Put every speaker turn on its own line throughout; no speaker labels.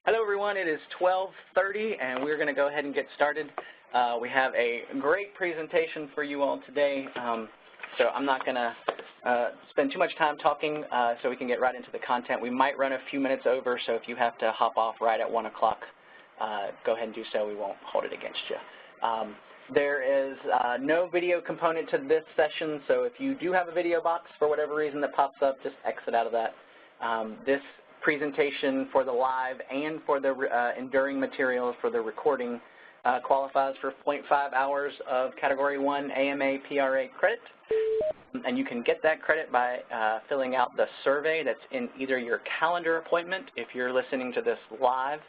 Hello everyone, it is 12:30 and we're going to go ahead and get started. We have a great presentation for you all today, so I'm not going to spend too much time talking so we can get right into the content. We might run a few minutes over, so if you have to hop off right at 1 o'clock, go ahead and do so. We won't hold it against you. There is no video component to this session, so if you do have a video box for whatever reason that pops up, just exit out of that. This presentation for the live and for the enduring material for the recording qualifies for 0.5 hours of Category 1 AMA PRA credit. And you can get that credit by filling out the survey that's in either your calendar appointment if you're listening to this live,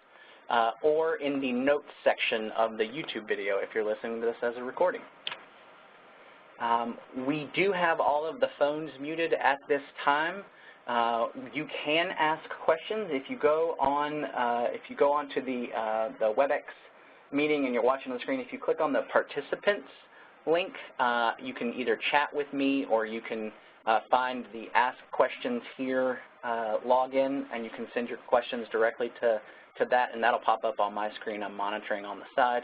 or in the notes section of the YouTube video if you're listening to this as a recording. We do have all of the phones muted at this time. You can ask questions if you go on to the WebEx meeting and you're watching on the screen. If you click on the participants link, you can either chat with me or you can find the Ask Questions Here login, and you can send your questions directly to that, and that'll pop up on my screen. I'm monitoring on the side.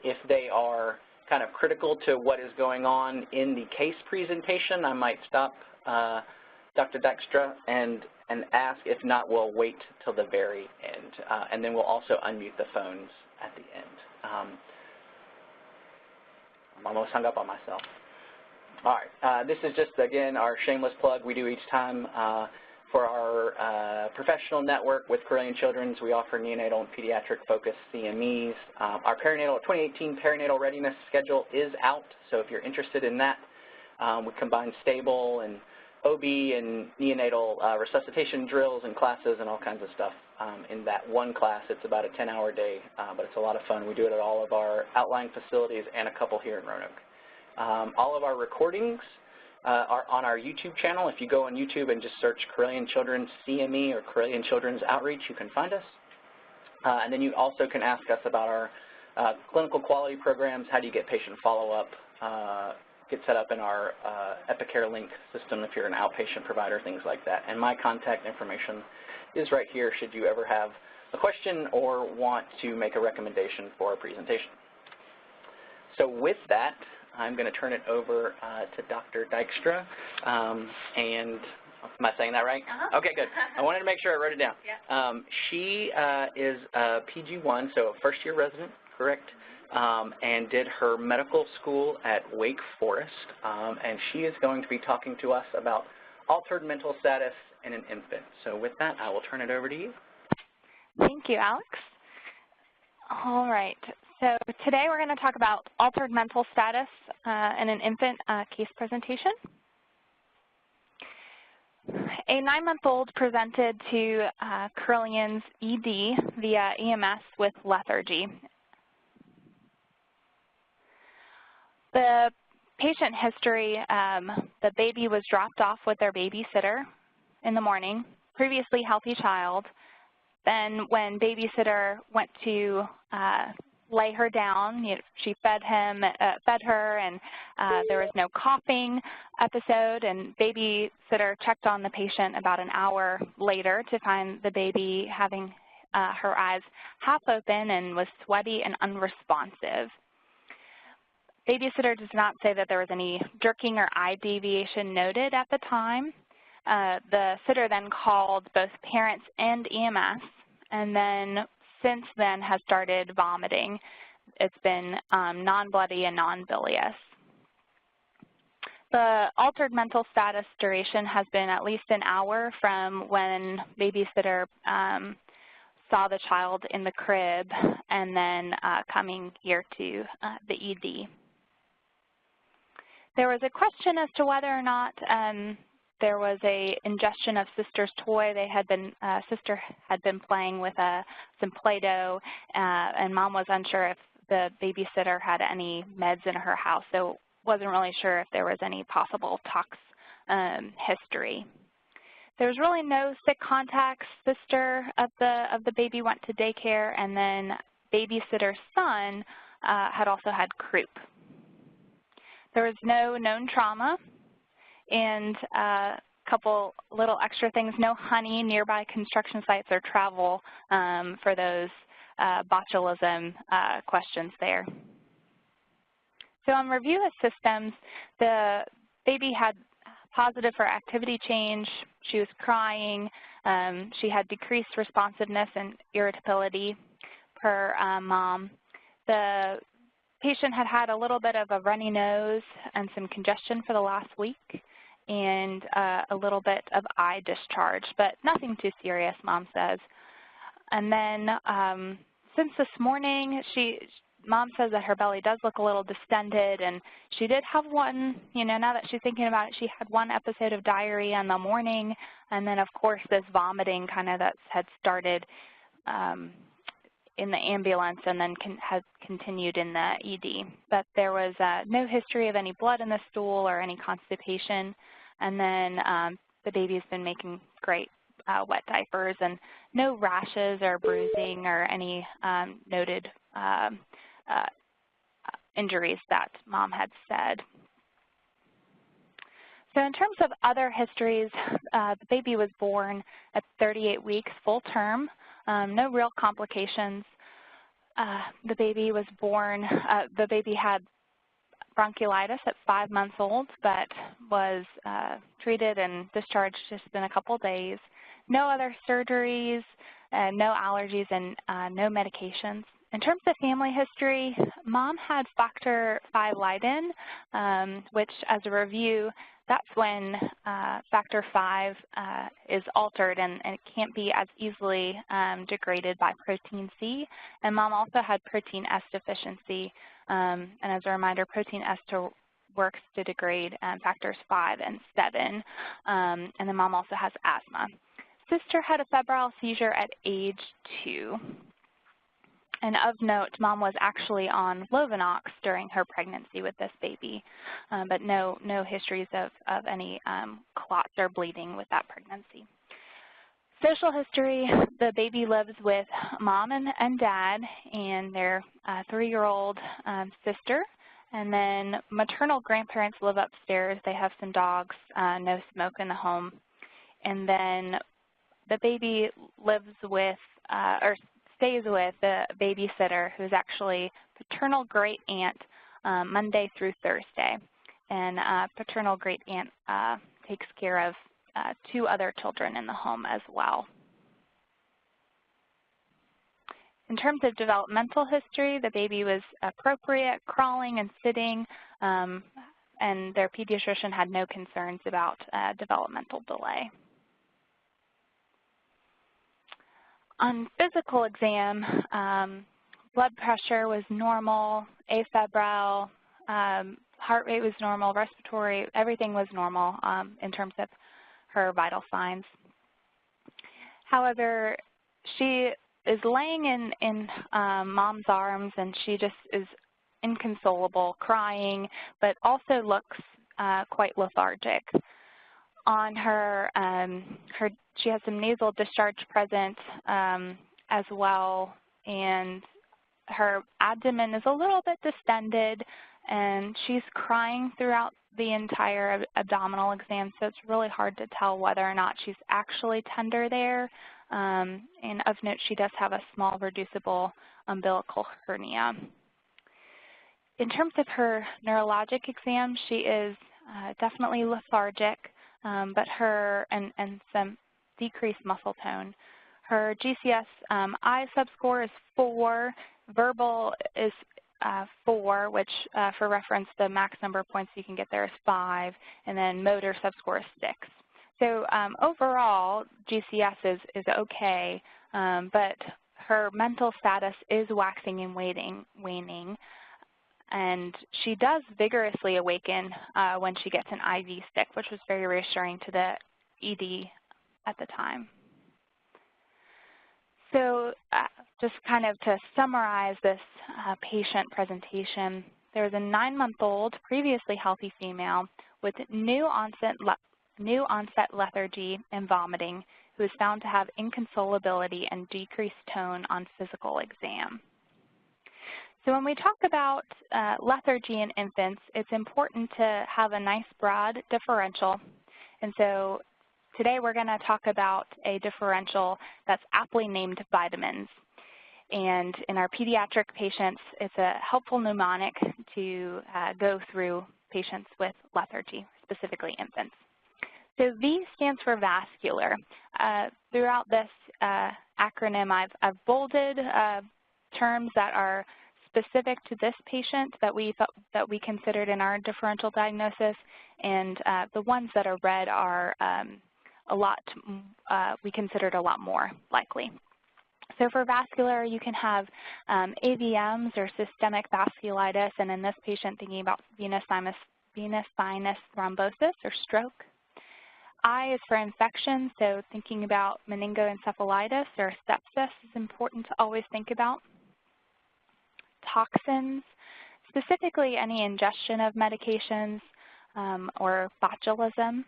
If they are kind of critical to what is going on in the case presentation, I might stop Dr. Dykstra and ask. If not, we'll wait till the very end, and then we'll also unmute the phones at the end. I'm almost hung up on myself. All right, this is just, again, our shameless plug we do each time for our professional network with Carilion Children's. We offer neonatal and pediatric-focused CMEs. Our 2018 perinatal readiness schedule is out, so if you're interested in that, we combine stable and OB and neonatal resuscitation drills and classes and all kinds of stuff in that one class. It's about a 10-hour day, but it's a lot of fun. We do it at all of our outlying facilities and a couple here in Roanoke. All of our recordings are on our YouTube channel. If you go on YouTube and just search Carilion Children's CME or Carilion Children's Outreach, you can find us. And then you also can ask us about our clinical quality programs. How do you get patient follow-up? Get set up in our Epicare Link system if you're an outpatient provider, things like that. And my contact information is right here should you ever have a question or want to make a recommendation for a presentation. So with that, I'm going to turn it over to Dr. Dykstra. And am I saying that right? Okay, good. I wanted to make sure I wrote it down. Yeah. She is a PG1, so a first-year resident, correct? And did her medical school at Wake Forest, and she is going to be talking to us about altered mental status in an infant. So with that, I will turn it over to you.
Thank you, Alex. All right, so today we're going to talk about altered mental status in an infant case presentation. A 9-month-old presented to Carillion's ED via EMS with lethargy. The patient history, the baby was dropped off with their babysitter in the morning, previously healthy child. Then when babysitter went to lay her down, she fed her, and there was no coughing episode, and babysitter checked on the patient about an hour later to find the baby having her eyes half open and was sweaty and unresponsive. Babysitter does not say that there was any jerking or eye deviation noted at the time. The sitter then called both parents and EMS, and then since then has started vomiting. It's been non-bloody and non-bilious. The altered mental status duration has been at least an hour from when babysitter saw the child in the crib and then coming here to the ED. There was a question as to whether or not there was a ingestion of sister's toy. Sister had been playing with some Play-Doh, and mom was unsure if the babysitter had any meds in her house, so wasn't really sure if there was any possible tox history. There was really no sick contacts. Sister of the baby went to daycare, and then babysitter's son had also had croup. There was no known trauma, and couple little extra things, no honey nearby construction sites or travel for those botulism questions there. So on review of systems, the baby had positive for activity change. She was crying. She had decreased responsiveness and irritability per mom. The patient had had a little bit of a runny nose and some congestion for the last week and a little bit of eye discharge, but nothing too serious, mom says. And then since this morning, mom says that her belly does look a little distended, and she did have one, now that she's thinking about it, she had one episode of diarrhea in the morning, and then of course this vomiting kind of that had started in the ambulance and then has continued in the ED. But there was no history of any blood in the stool or any constipation, and then the baby's been making great wet diapers and no rashes or bruising or any noted injuries that mom had said. So in terms of other histories, the baby was born at 38 weeks full term, no real complications. The baby was born, the baby had bronchiolitis at 5 months old, but was treated and discharged just in a couple days. No other surgeries, no allergies, and no medications. In terms of family history, mom had factor V Leiden, which as a review, that's when factor V is altered and it can't be as easily degraded by protein C. And mom also had protein S deficiency. And as a reminder, protein S works to degrade factors 5 and 7. And then mom also has asthma. Sister had a febrile seizure at age 2. And of note, mom was actually on Lovenox during her pregnancy with this baby, but no histories of any clots or bleeding with that pregnancy. Social history, the baby lives with mom and dad and their 3-year-old sister. And then maternal grandparents live upstairs. They have some dogs, no smoke in the home. And then the baby lives with, or stays with the babysitter who's actually paternal great aunt Monday through Thursday. And paternal great aunt takes care of 2 other children in the home as well. In terms of developmental history, the baby was appropriate, crawling and sitting, and their pediatrician had no concerns about developmental delay. On physical exam, blood pressure was normal, afebrile, heart rate was normal, respiratory, everything was normal in terms of her vital signs. However, she is laying in mom's arms and she just is inconsolable, crying, but also looks quite lethargic. On her, she has some nasal discharge present as well, and her abdomen is a little bit distended, and she's crying throughout the entire abdominal exam, so it's really hard to tell whether or not she's actually tender there. And of note, she does have a small reducible umbilical hernia. In terms of her neurologic exam, she is definitely lethargic, but and some decreased muscle tone. Her GCS I subscore is 4, verbal is 4, which for reference, the max number of points you can get there is 5, and then motor subscore is 6. So overall, GCS is okay, but her mental status is waxing and waning, and she does vigorously awaken when she gets an IV stick, which was very reassuring to the ED at the time. So just kind of to summarize this patient presentation, there was a 9-month-old, previously healthy female with new onset lethargy and vomiting who was found to have inconsolability and decreased tone on physical exam. So when we talk about lethargy in infants, it's important to have a nice broad differential. And so today we're going to talk about a differential that's aptly named vitamins. And in our pediatric patients, it's a helpful mnemonic to go through patients with lethargy, specifically infants. So V stands for vascular. Throughout this acronym, I've bolded terms that are specific to this patient that we considered in our differential diagnosis, and the ones that are red are we considered a lot more likely. So for vascular, you can have AVMs or systemic vasculitis, and in this patient, thinking about venous sinus thrombosis or stroke. I is for infection, so thinking about meningoencephalitis or sepsis is important to always think about. Toxins, specifically any ingestion of medications or botulism.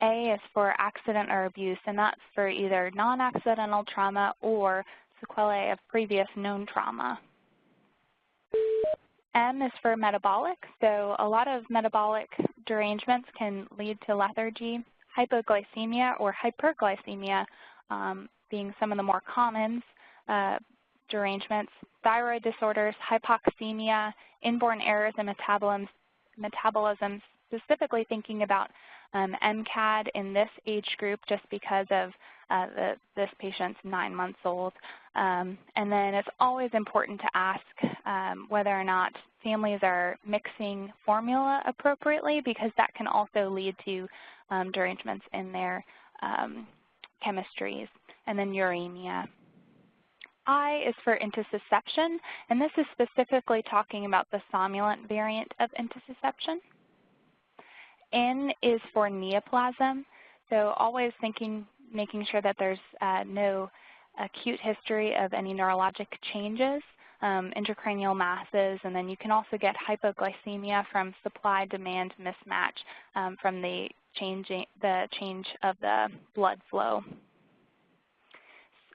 A is for accident or abuse, and that's for either non-accidental trauma or sequelae of previous known trauma. M is for metabolic, so a lot of metabolic derangements can lead to lethargy. Hypoglycemia or hyperglycemia being some of the more common derangements. Thyroid disorders, hypoxemia, inborn errors in metabolism, specifically thinking about MCAD in this age group just because of this patient's 9 months old. And then it's always important to ask whether or not families are mixing formula appropriately, because that can also lead to derangements in their chemistries. And then uremia. I is for intussusception, and this is specifically talking about the somnolent variant of intussusception. N is for neoplasm, so always making sure that there's no acute history of any neurologic changes, intracranial masses, and then you can also get hypoglycemia from supply-demand mismatch from the change of the blood flow.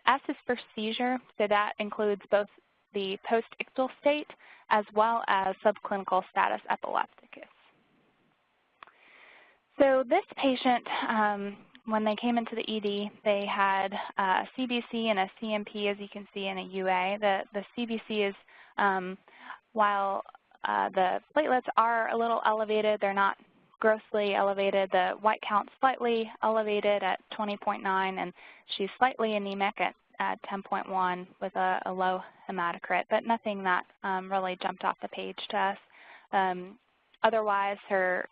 S is for seizure, so that includes both the post-ictal state as well as subclinical status epilepticus. So this patient, when they came into the ED, they had a CBC and a CMP, as you can see, in a UA. The CBC is, while the platelets are a little elevated, they're not grossly elevated. The white count slightly elevated at 20.9, and she's slightly anemic at 10.1 with a low hematocrit, but nothing that really jumped off the page to us. Otherwise, her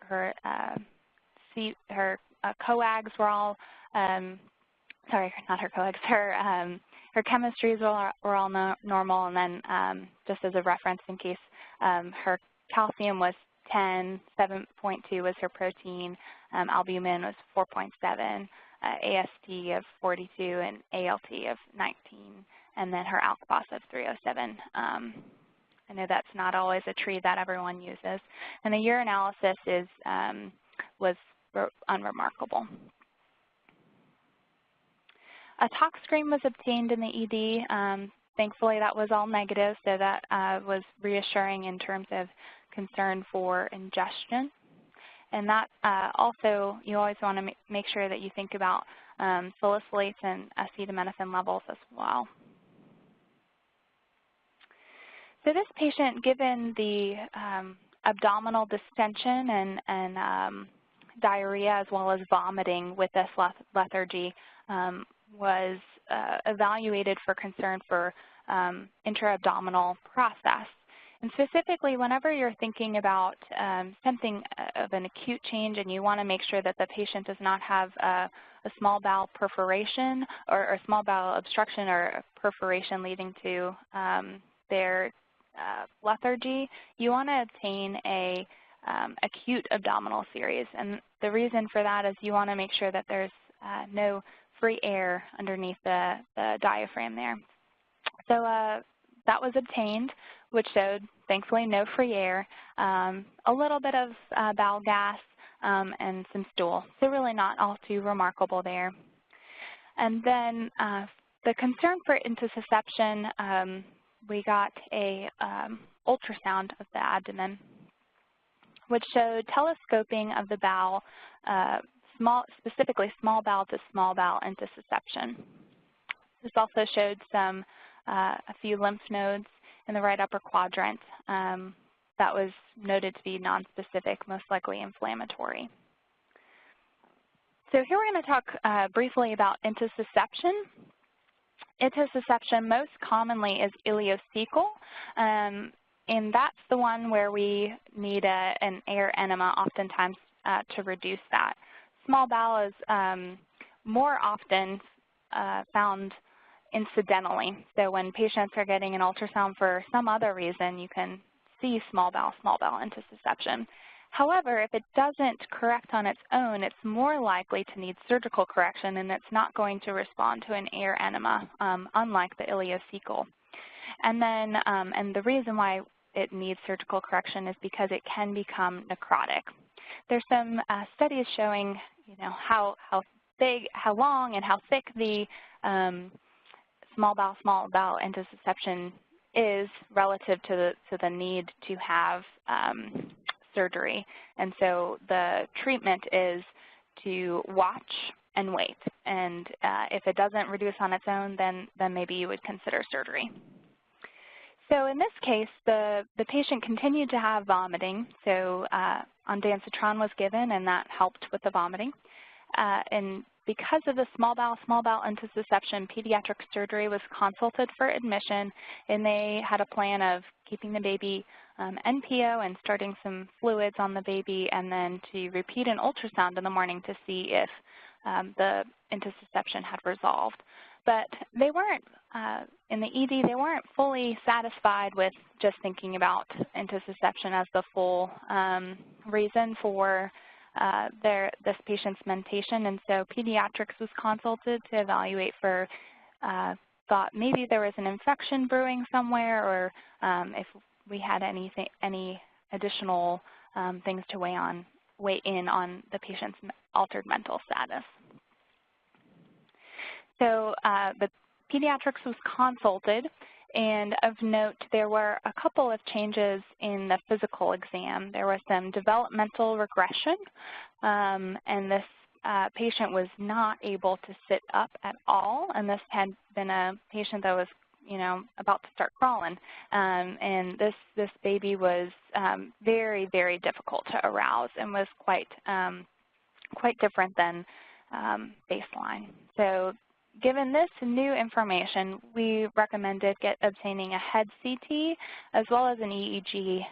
coags were all, sorry, not her coags, her chemistries were all normal, and then just as a reference in case her calcium was 10, 7.2 was her protein, albumin was 4.7, AST of 42, and ALT of 19, and then her ALK-BOS of 307. I know that's not always a tree that everyone uses. And the urinalysis was unremarkable. A tox screen was obtained in the ED. Thankfully, that was all negative, so that was reassuring in terms of concern for ingestion. And that also, you always want to make sure that you think about salicylates and acetaminophen levels as well. So this patient, given the abdominal distension and diarrhea as well as vomiting with this lethargy, was evaluated for concern for intra-abdominal process. And specifically, whenever you're thinking about something of an acute change and you want to make sure that the patient does not have a small bowel perforation or a small bowel obstruction or a perforation leading to their lethargy, you want to obtain a acute abdominal series. And the reason for that is you want to make sure that there's no free air underneath the diaphragm there. So that was obtained, which showed, thankfully, no free air, a little bit of bowel gas, and some stool. So really not all too remarkable there. And then the concern for intussusception, we got a ultrasound of the abdomen, which showed telescoping of the bowel specifically small bowel to small bowel intussusception. This also showed a few lymph nodes in the right upper quadrant that was noted to be nonspecific, most likely inflammatory. So here we're going to talk briefly about intussusception. Intussusception most commonly is ileocecal, and that's the one where we need an air enema oftentimes to reduce that. Small bowel is more often found incidentally. So when patients are getting an ultrasound for some other reason, you can see small bowel intussusception. However, if it doesn't correct on its own, it's more likely to need surgical correction, and it's not going to respond to an air enema, unlike the ileocecal. And then, and the reason why it needs surgical correction is because it can become necrotic. There's some studies showing, how long and how thick the small bowel intussusception is relative to the need to have surgery. And so the treatment is to watch and wait. And if it doesn't reduce on its own, then maybe you would consider surgery. So in this case, the patient continued to have vomiting. So ondansetron was given, and that helped with the vomiting. And because of the small bowel intussusception, pediatric surgery was consulted for admission, and they had a plan of keeping the baby NPO and starting some fluids on the baby, and then to repeat an ultrasound in the morning to see if the intussusception had resolved. But they weren't, in the ED, they weren't fully satisfied with just thinking about intussusception as the full reason for this patient's mentation, and so pediatrics was consulted to evaluate for, thought maybe there was an infection brewing somewhere, or if we had any additional things to weigh in on the patient's altered mental status. So the pediatrics was consulted, and of note, there were a couple of changes in the physical exam. There was some developmental regression, and this patient was not able to sit up at all, and this had been a patient that was about to start crawling. And this baby was very, very difficult to arouse and was quite different than baseline. So given this new information, we recommended obtaining a head CT as well as an EEG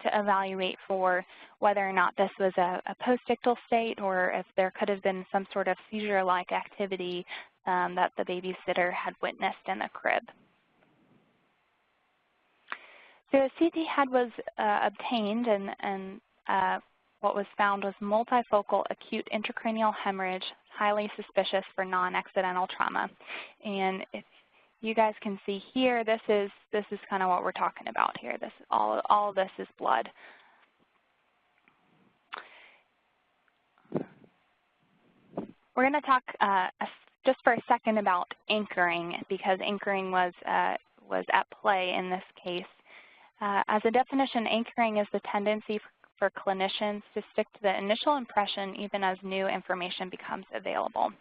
to evaluate for whether or not this was a postictal state, or if there could have been some sort of seizure-like activity that the babysitter had witnessed in the crib. So a CT head was obtained, and what was found was multifocal acute intracranial hemorrhage, highly suspicious for non-accidental trauma. And if you guys can see here, this is kind of what we're talking about here. This all of this is blood. We're going to talk just for a second about anchoring, because anchoring was at play in this case. As a definition, anchoring is the tendency for clinicians to stick to the initial impression even as new information becomes available.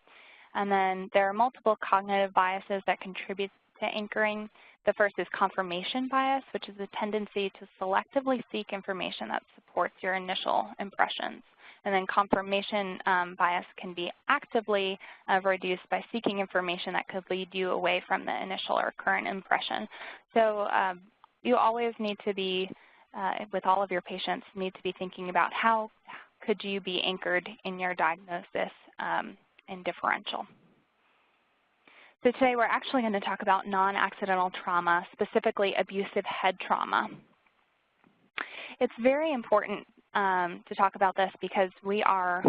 And then there are multiple cognitive biases that contribute to anchoring. The first is confirmation bias, which is a tendency to selectively seek information that supports your initial impressions. And then confirmation bias can be actively reduced by seeking information that could lead you away from the initial or current impression. So you always need to be, with all of your patients, need to be thinking about how could you be anchored in your diagnosis in differential. So today we're actually going to talk about non-accidental trauma, specifically abusive head trauma. It's very important to talk about this because we are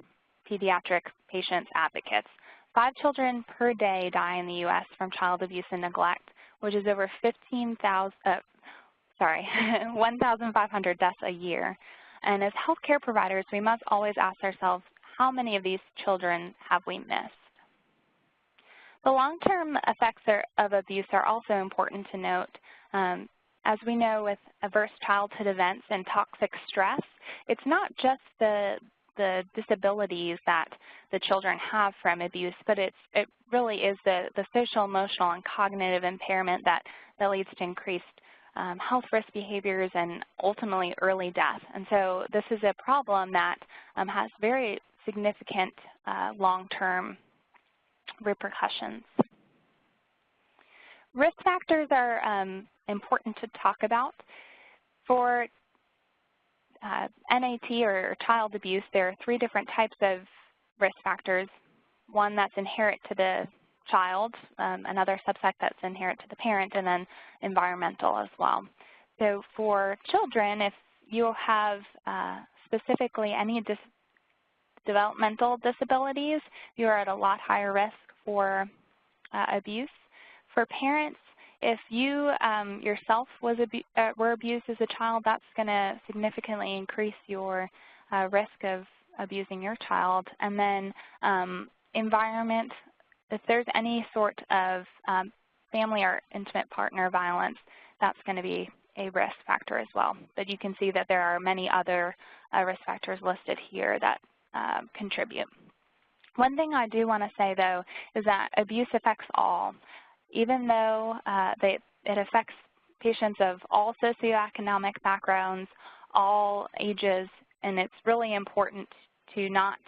pediatric patients advocates. 5 children per day die in the U.S. from child abuse and neglect, which is over 1,500 deaths a year. And as healthcare providers, we must always ask ourselves, how many of these children have we missed? The long-term effects of abuse are also important to note. As we know with adverse childhood events and toxic stress, it's not just the the disabilities that the children have from abuse, but it really is the social, emotional, and cognitive impairment that leads to increased health risk behaviors and ultimately early death. And so this is a problem that has very significant long-term repercussions. Risk factors are important to talk about. For NAT or child abuse, there are 3 different types of risk factors. One that's inherent to the child, another subset that's inherent to the parent, and then environmental as well. So for children, if you have specifically any developmental disabilities, you are at a lot higher risk for abuse. For parents, if you yourself were abused as a child, that's going to significantly increase your risk of abusing your child. And then environment, if there's any sort of family or intimate partner violence, that's going to be a risk factor as well. But you can see that there are many other risk factors listed here that contribute. One thing I do want to say, though, is that abuse affects all. Even though it affects patients of all socioeconomic backgrounds, all ages, and it's really important to not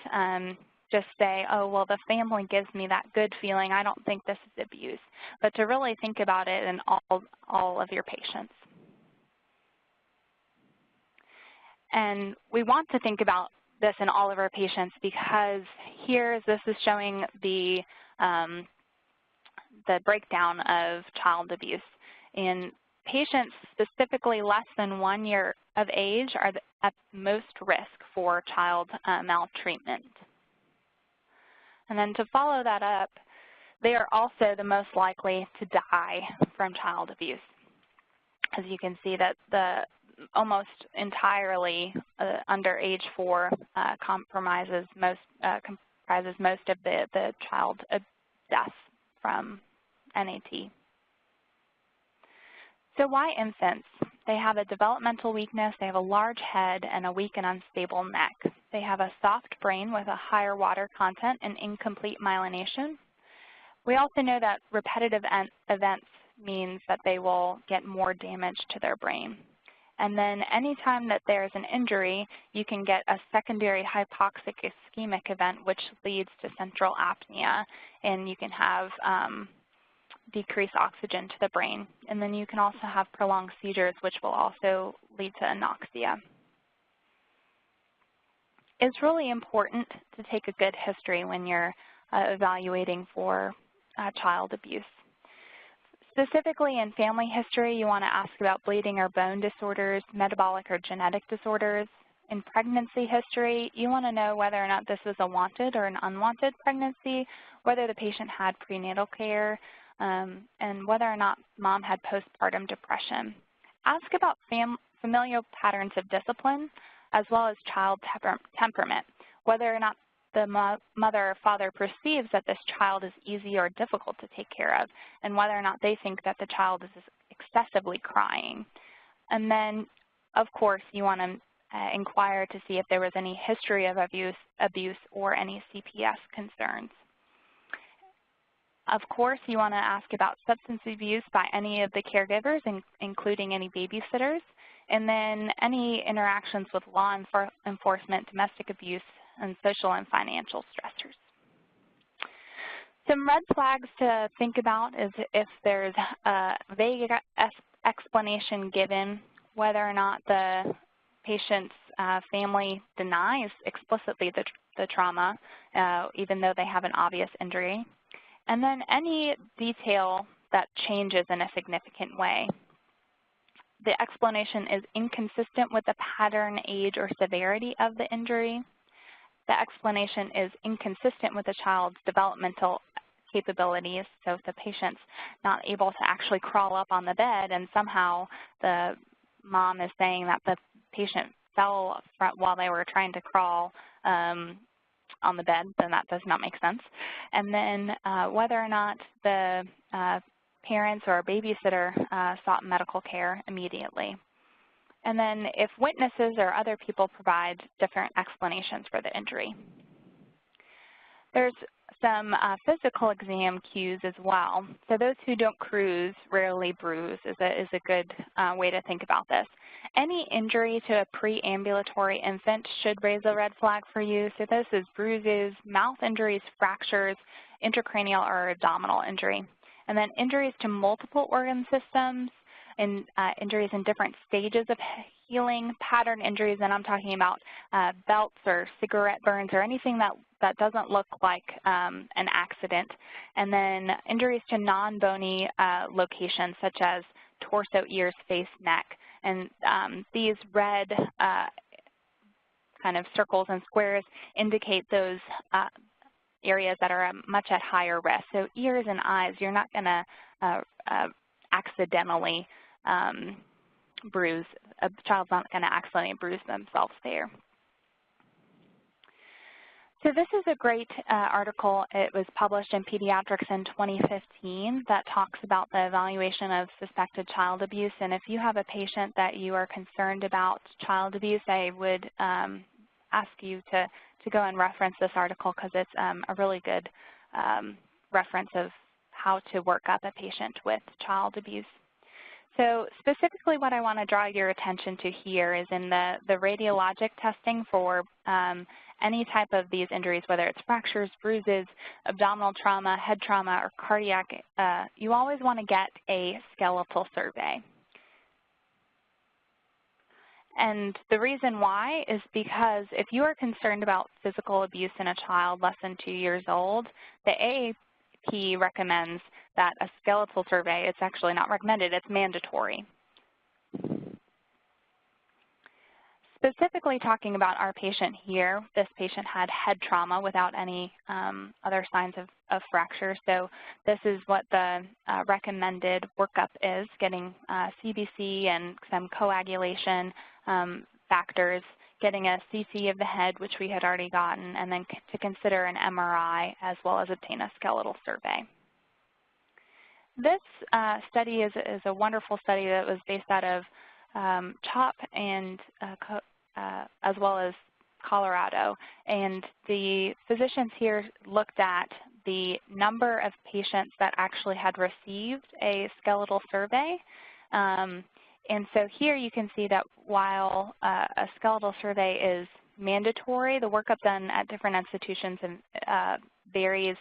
just say, oh, well, the family gives me that good feeling, I don't think this is abuse, but to really think about it in all of your patients. And we want to think about this in all of our patients because this is showing the breakdown of child abuse. In patients specifically less than 1 year of age are at most risk for child maltreatment. And then to follow that up, they are also the most likely to die from child abuse. As you can see that almost entirely under age 4 comprises most of the child deaths from NAT. So why infants? They have a developmental weakness, they have a large head, and a weak and unstable neck. They have a soft brain with a higher water content and incomplete myelination. We also know that repetitive events means that they will get more damage to their brain. And then anytime that there's an injury, you can get a secondary hypoxic ischemic event, which leads to central apnea, and you can have decreased oxygen to the brain. And then you can also have prolonged seizures, which will also lead to anoxia. It's really important to take a good history when you're evaluating for child abuse. Specifically in family history, you want to ask about bleeding or bone disorders, metabolic or genetic disorders. In pregnancy history, you want to know whether or not this is a wanted or an unwanted pregnancy, whether the patient had prenatal care, and whether or not mom had postpartum depression. Ask about familial patterns of discipline as well as child temperament, whether or not the mother or father perceives that this child is easy or difficult to take care of, and whether or not they think that the child is excessively crying. And then, of course, you want to inquire to see if there was any history of abuse or any CPS concerns. Of course, you want to ask about substance abuse by any of the caregivers, including any babysitters, and then any interactions with law enforcement, domestic abuse, and social and financial stressors. Some red flags to think about is if there's a vague explanation given, whether or not the patient's family denies explicitly the trauma, even though they have an obvious injury, and then any detail that changes in a significant way. The explanation is inconsistent with the pattern, age, or severity of the injury. The explanation is inconsistent with the child's developmental capabilities. So if the patient's not able to actually crawl up on the bed and somehow the mom is saying that the patient fell while they were trying to crawl on the bed, then that does not make sense. And then whether or not the parents or a babysitter sought medical care immediately. and then if witnesses or other people provide different explanations for the injury. There's some physical exam cues as well. So those who don't cruise rarely bruise is a good way to think about this. Any injury to a preambulatory infant should raise a red flag for you. So this is bruises, mouth injuries, fractures, intracranial or abdominal injury. And then injuries to multiple organ systems, and injuries in different stages of healing, pattern injuries, and I'm talking about belts or cigarette burns or anything that doesn't look like an accident. And then injuries to non-bony locations such as torso, ears, face, neck. And these red kind of circles and squares indicate those areas that are much at higher risk. So ears and eyes, you're not going to accidentally bruise, a child's not going to accidentally bruise themselves there. So this is a great article. It was published in Pediatrics in 2015 that talks about the evaluation of suspected child abuse. And if you have a patient that you are concerned about child abuse, I would ask you to go and reference this article because it's a really good reference of how to work up a patient with child abuse. So specifically what I want to draw your attention to here is in the radiologic testing for any type of these injuries, whether it's fractures, bruises, abdominal trauma, head trauma, or cardiac, you always want to get a skeletal survey. And the reason why is because if you are concerned about physical abuse in a child less than 2 years old, the AAP recommends that a skeletal survey, it's actually not recommended, it's mandatory. Specifically talking about our patient here, this patient had head trauma without any other signs of fracture. So this is what the recommended workup is, getting CBC and some coagulation factors, getting a CT of the head, which we had already gotten, and then to consider an MRI as well as obtain a skeletal survey. This study is a wonderful study that was based out of CHOP and as well as Colorado. And the physicians here looked at the number of patients that actually had received a skeletal survey. And so here you can see that while a skeletal survey is mandatory, the workup done at different institutions varies,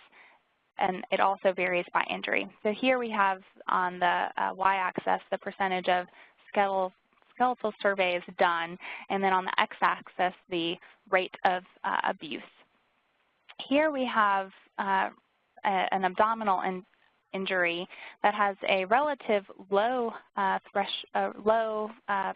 and it also varies by injury. So here we have on the y-axis the percentage of skeletal surveys done, and then on the x-axis the rate of abuse. Here we have an abdominal injury that has a relative low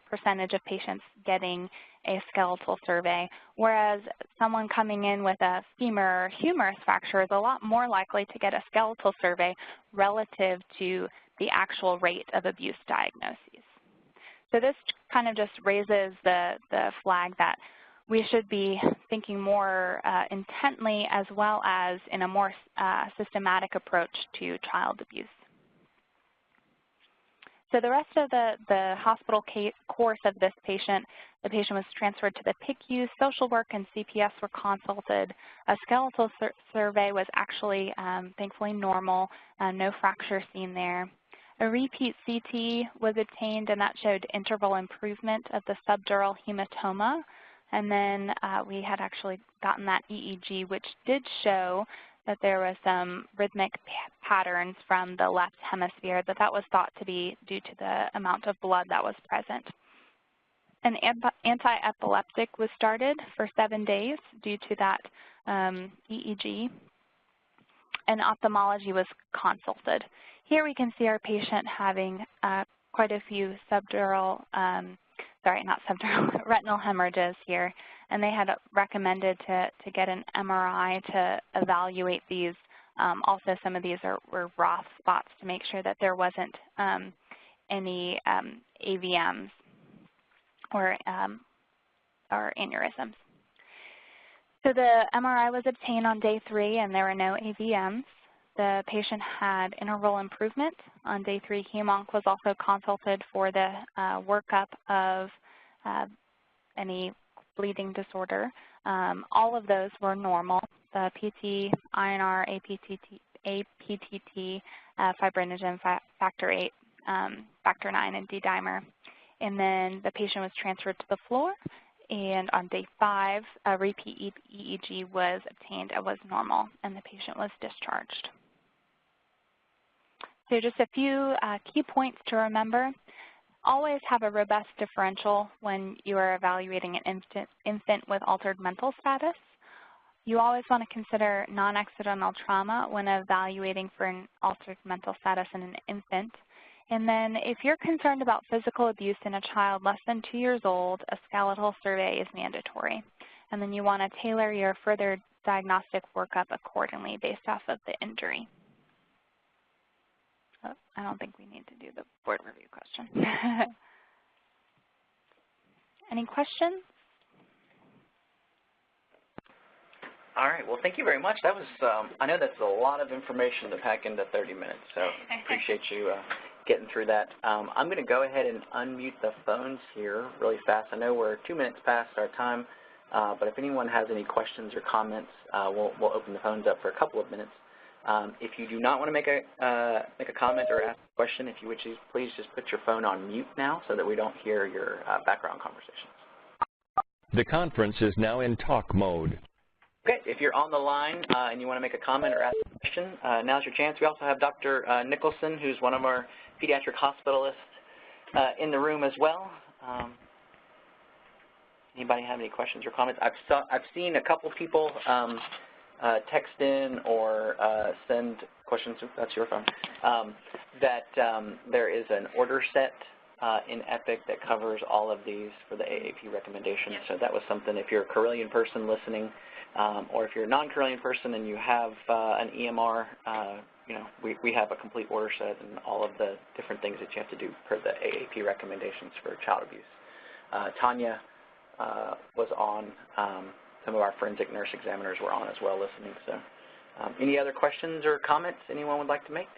percentage of patients getting a skeletal survey, whereas someone coming in with a femur or humerus fracture is a lot more likely to get a skeletal survey relative to the actual rate of abuse diagnoses. So this kind of just raises the flag that we should be thinking more intently as well as in a more systematic approach to child abuse. So the rest of the hospital course of this patient, the patient was transferred to the PICU, social work and CPS were consulted. A skeletal survey was actually thankfully normal, no fracture seen there. A repeat CT was obtained, and that showed interval improvement of the subdural hematoma. And then we had actually gotten that EEG, which did show that there was some rhythmic patterns from the left hemisphere, but that was thought to be due to the amount of blood that was present. An anti-epileptic was started for 7 days due to that EEG, and ophthalmology was consulted. Here we can see our patient having quite a few subdural, retinal hemorrhages here, and they had recommended to get an MRI to evaluate these. Also, some of these were Roth spots to make sure that there wasn't any AVMs or aneurysms. So the MRI was obtained on day 3, and there were no AVMs. The patient had interval improvement. On day 3, Hem-Onc was also consulted for the workup of any bleeding disorder. All of those were normal. The PT, INR, APTT, fibrinogen, factor 8, factor 9, and D-dimer. And then the patient was transferred to the floor, and on day 5, a repeat EEG was obtained and was normal, and the patient was discharged. So just a few key points to remember. Always have a robust differential when you are evaluating an infant with altered mental status. You always want to consider non-accidental trauma when evaluating for an altered mental status in an infant. And then if you're concerned about physical abuse in a child less than 2 years old, a skeletal survey is mandatory. And then you want to tailor your further diagnostic workup accordingly based off of the injury. Oh, I don't think we need to do the board review question. Any questions?
All right. Well, thank you very much. That was, I know that's a lot of information to pack into 30 minutes, so I appreciate you getting through that. I'm going to go ahead and unmute the phones here really fast. I know we're 2 minutes past our time, but if anyone has any questions or comments, we'll open the phones up for a couple of minutes. If you do not want to make a comment or ask a question, if you would please just put your phone on mute now so that we don't hear your background conversations.
The conference is now in talk mode.
Okay, if you're on the line and you want to make a comment or ask a question, now's your chance. We also have Dr. Nicholson, who's one of our pediatric hospitalists in the room as well. Anybody have any questions or comments? I've seen a couple people text in or send questions, that's your phone, that there is an order set in EPIC that covers all of these for the AAP recommendations. So that was something, if you're a Carilion person listening, or if you're a non-Carilion person and you have an EMR, you know, we have a complete order set and all of the different things that you have to do per the AAP recommendations for child abuse. Tanya was on. Some of our forensic nurse examiners were on as well listening. So any other questions or comments anyone would like to make?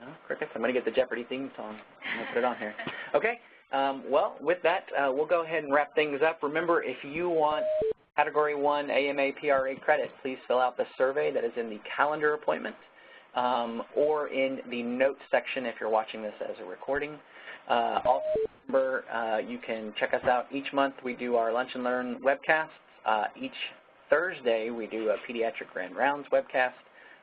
No? Crickets? I'm going to get the Jeopardy theme song. I'm going to put it on here. Okay. Well, with that, we'll go ahead and wrap things up. Remember, if you want Category 1 AMA PRA credit, please fill out the survey that is in the calendar appointment or in the notes section if you're watching this as a recording. Also, remember, you can check us out each month. We do our Lunch and Learn webcasts. Each Thursday, we do a Pediatric Grand Rounds webcast,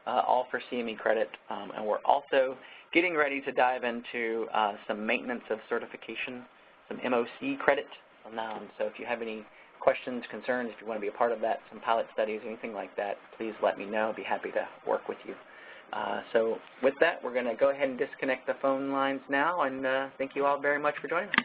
all for CME credit. And we're also getting ready to dive into some maintenance of certification, some MOC credit. So if you have any questions, concerns, if you want to be a part of that, some pilot studies, anything like that, please let me know. I'd be happy to work with you. So with that, we're going to go ahead and disconnect the phone lines now, and thank you all very much for joining us.